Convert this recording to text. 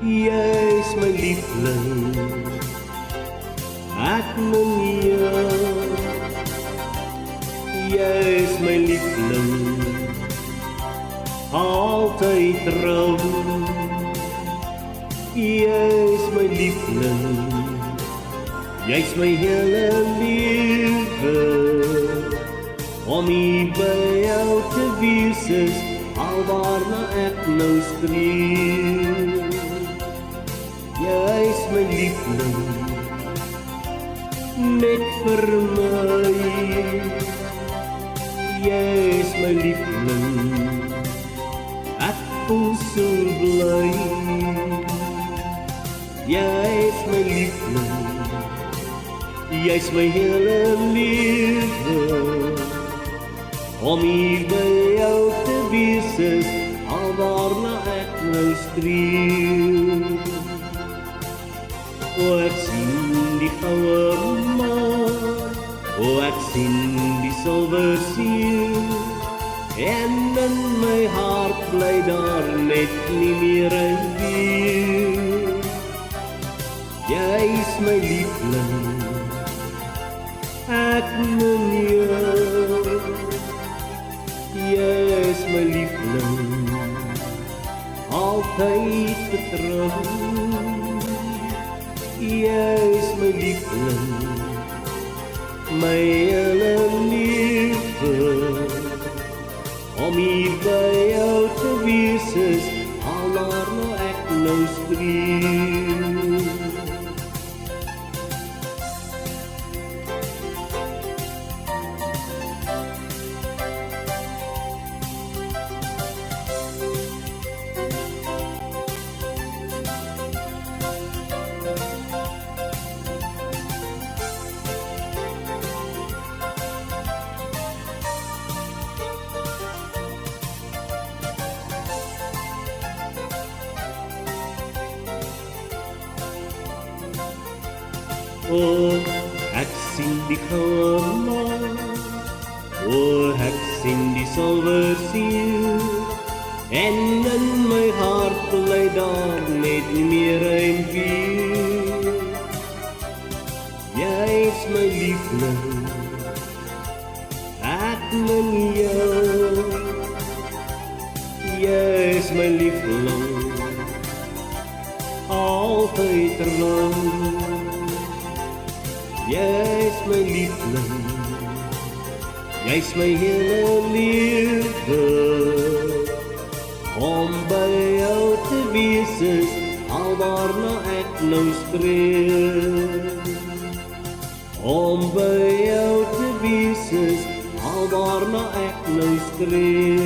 Jy's my liefling, ek min jou. Jy's my liefling, altyd trouw. Jy's my liefling, jy's my hele lewe. Om hier by jou te wees is alwaarna ek nou streef. Jy's my liefling, net vir my. Jy's my liefling, ek voel so bly. Jy's my liefling, jy's my hele lewe. Om hier by jou te wees is alwaarna ek nou streef. O, ek sien die goue maan, o, ek sien die silwer see, en in my hart bly daar net nie meer 'n wiel. Jy's my liefling, ek min jou. Jy's my liefling, altyd vertrou. Jy's my liefling, my hele lewe. Om hier by jou te wees is alwaarna ek nou streef. O, ek sien die goue maan, o, ek sien die silwer see, en in my hart bly daar net nie meer 'n wiel. Jy's my liefling, ek min jou. Jy's my liefling, altyd trouw. Jy's my liefling, jy's my hele lewe. Om by jou te wees is alwaarna ek nou streef. Om by jou te wees is alwaarna ek nou streef.